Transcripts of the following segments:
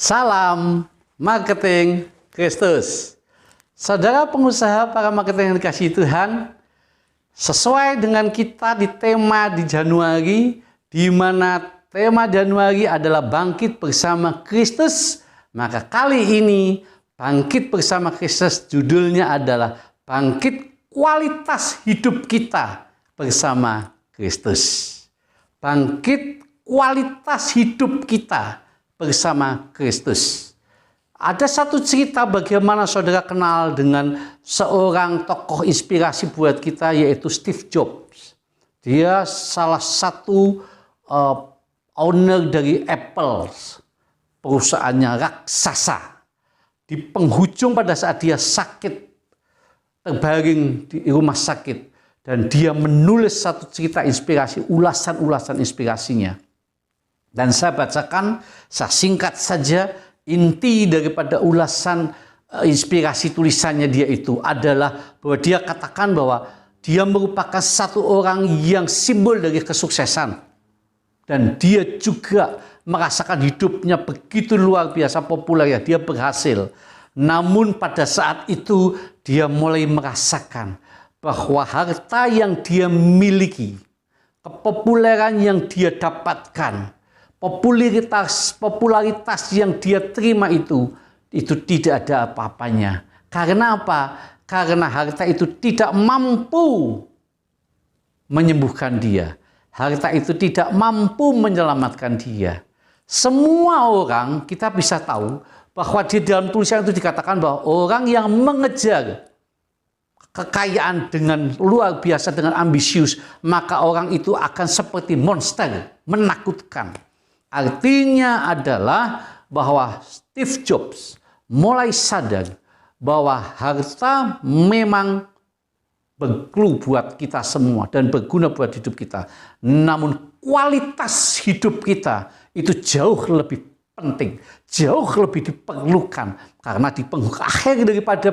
Salam marketing Kristus. Saudara pengusaha, para marketing yang dikasihi Tuhan, sesuai dengan kita di tema di Januari, di mana tema Januari adalah bangkit bersama Kristus, maka kali ini bangkit bersama Kristus judulnya adalah bangkit kualitas hidup kita bersama Kristus. Bangkit kualitas hidup kita bersama Kristus. Ada satu cerita bagaimana saudara kenal dengan seorang tokoh inspirasi buat kita, yaitu Steve Jobs. Dia salah satu owner dari Apple, perusahaannya raksasa. Di penghujung pada saat dia sakit, terbaring di rumah sakit, dan dia menulis satu cerita inspirasi, ulasan-ulasan inspirasinya. Dan saya bacakan, saya singkat saja, inti daripada ulasan inspirasi tulisannya dia itu adalah bahwa dia katakan bahwa dia merupakan satu orang yang simbol dari kesuksesan. Dan dia juga merasakan hidupnya begitu luar biasa populer, ya, dia berhasil. Namun pada saat itu dia mulai merasakan bahwa harta yang dia miliki, kepopuleran yang dia dapatkan, popularitas yang dia terima itu tidak ada apa-apanya. Karena apa? Karena harta itu tidak mampu menyembuhkan dia. Harta itu tidak mampu menyelamatkan dia. Semua orang kita bisa tahu bahwa di dalam tulisan itu dikatakan bahwa orang yang mengejar kekayaan dengan luar biasa, dengan ambisius, maka orang itu akan seperti monster, menakutkan. Artinya adalah bahwa Steve Jobs mulai sadar bahwa harta memang berguna buat kita semua dan berguna buat hidup kita. Namun kualitas hidup kita itu jauh lebih penting, jauh lebih diperlukan. Karena di akhir daripada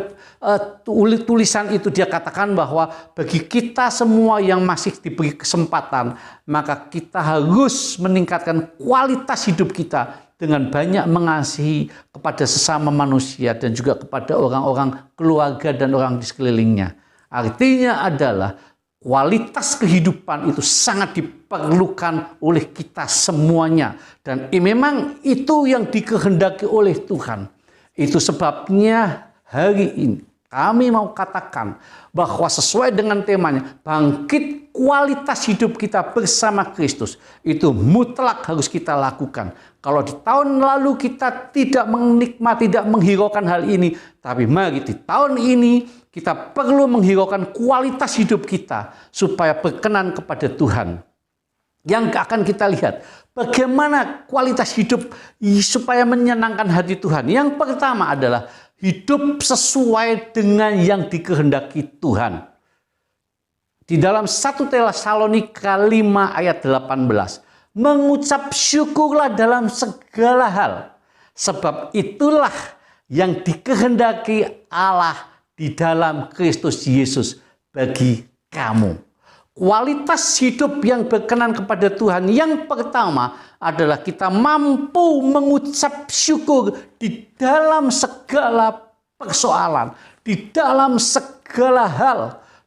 tulisan itu dia katakan bahwa bagi kita semua yang masih diberi kesempatan, maka kita harus meningkatkan kualitas hidup kita dengan banyak mengasihi kepada sesama manusia dan juga kepada orang-orang keluarga dan orang di sekelilingnya. Artinya adalah kualitas kehidupan itu sangat diperlukan oleh kita semuanya. Dan memang itu yang dikehendaki oleh Tuhan. Itu sebabnya hari ini kami mau katakan bahwa sesuai dengan temanya, bangkit kualitas hidup kita bersama Kristus, itu mutlak harus kita lakukan. Kalau di tahun lalu kita tidak menikmati, tidak menghiraukan hal ini, tapi mari di tahun ini kita perlu menghiraukan kualitas hidup kita supaya berkenan kepada Tuhan. Yang akan kita lihat bagaimana kualitas hidup supaya menyenangkan hati Tuhan. Yang pertama adalah hidup sesuai dengan yang dikehendaki Tuhan. Di dalam 1 Tesalonika 5 ayat 18, mengucap syukurlah dalam segala hal, sebab itulah yang dikehendaki Allah di dalam Kristus Yesus bagi kamu. Kualitas hidup yang berkenan kepada Tuhan yang pertama adalah kita mampu mengucap syukur di dalam segala persoalan, di dalam segala hal.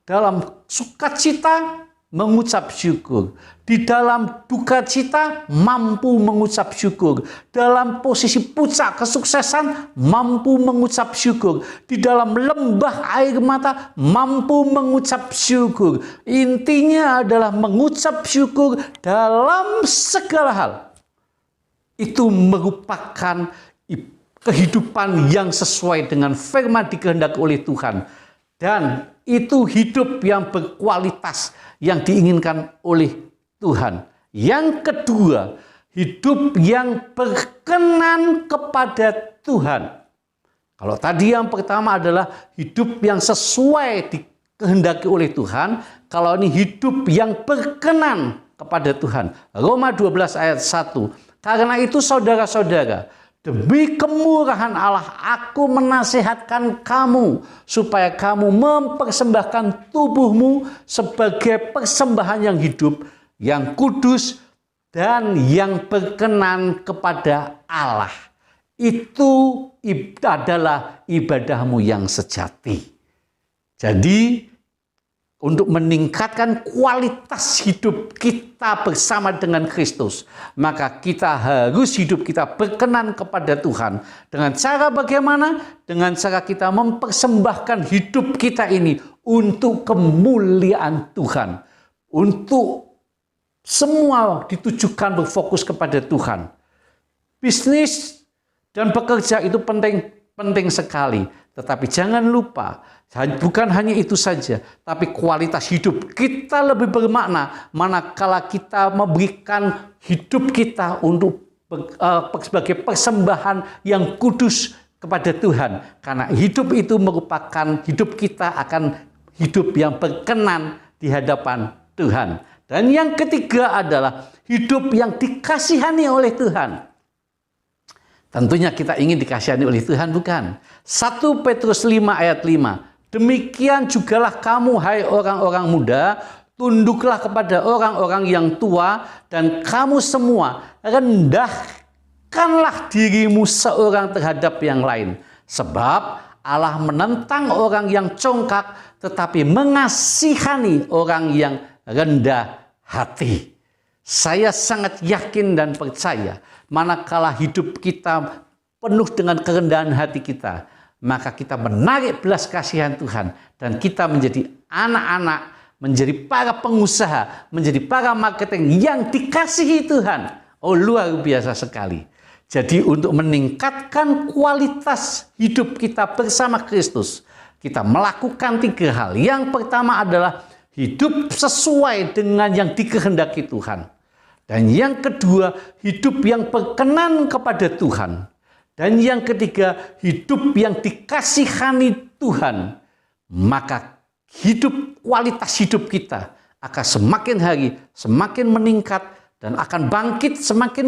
Dalam sukacita mengucap syukur, di dalam duka cita mampu mengucap syukur, dalam posisi puncak kesuksesan mampu mengucap syukur, di dalam lembah air mata mampu mengucap syukur. Intinya adalah mengucap syukur dalam segala hal. Itu merupakan kehidupan yang sesuai dengan firman dikehendaki oleh Tuhan, dan itu hidup yang berkualitas yang diinginkan oleh Tuhan. Yang kedua, hidup yang berkenan kepada Tuhan. Kalau tadi yang pertama adalah hidup yang sesuai dikehendaki oleh Tuhan, kalau ini hidup yang berkenan kepada Tuhan. Roma 12 ayat 1. Karena itu saudara-saudara, demi kemurahan Allah, aku menasihatkan kamu supaya kamu mempersembahkan tubuhmu sebagai persembahan yang hidup, yang kudus, dan yang berkenan kepada Allah. itu adalah ibadahmu yang sejati. Jadi, untuk meningkatkan kualitas hidup kita bersama dengan Kristus, maka kita harus hidup kita berkenan kepada Tuhan. Dengan cara bagaimana? Dengan cara kita mempersembahkan hidup kita ini untuk kemuliaan Tuhan. Untuk semua ditujukan berfokus kepada Tuhan. Bisnis dan bekerja itu penting sekali. Tetapi jangan lupa, bukan hanya itu saja, tapi kualitas hidup kita lebih bermakna manakala kita memberikan hidup kita untuk sebagai persembahan yang kudus kepada Tuhan. Karena hidup itu merupakan hidup kita akan hidup yang berkenan di hadapan Tuhan. Dan yang ketiga adalah hidup yang dikasihani oleh Tuhan. Tentunya kita ingin dikasihani oleh Tuhan, bukan? 1 Petrus 5 ayat 5. Demikian jugalah kamu, hai orang-orang muda, tunduklah kepada orang-orang yang tua, dan kamu semua rendahkanlah dirimu seorang terhadap yang lain. Sebab Allah menentang orang yang congkak, tetapi mengasihani orang yang rendah hati. Saya sangat yakin dan percaya, manakala hidup kita penuh dengan kerendahan hati kita, maka kita menarik belas kasihan Tuhan, dan kita menjadi anak-anak, menjadi para pengusaha, menjadi para marketing yang dikasihi Tuhan. Oh, luar biasa sekali. Jadi untuk meningkatkan kualitas hidup kita bersama Kristus, kita melakukan 3 hal. Yang pertama adalah hidup sesuai dengan yang dikehendaki Tuhan. Dan yang kedua, hidup yang berkenan kepada Tuhan. Dan yang ketiga, hidup yang dikasihani Tuhan. Maka kualitas hidup kita akan semakin hari semakin meningkat, dan akan bangkit semakin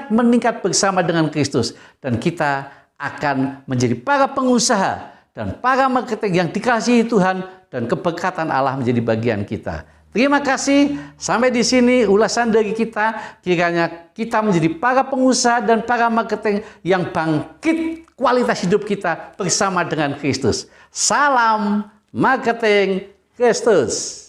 meningkat bersama dengan Kristus. Dan kita akan menjadi para pengusaha dan para marketing yang dikasihi Tuhan, dan keberkatan Allah menjadi bagian kita. Terima kasih. Sampai di sini ulasan dari kita. Kiranya kita menjadi para pengusaha dan para marketing yang bangkit kualitas hidup kita bersama dengan Kristus. Salam marketing Kristus.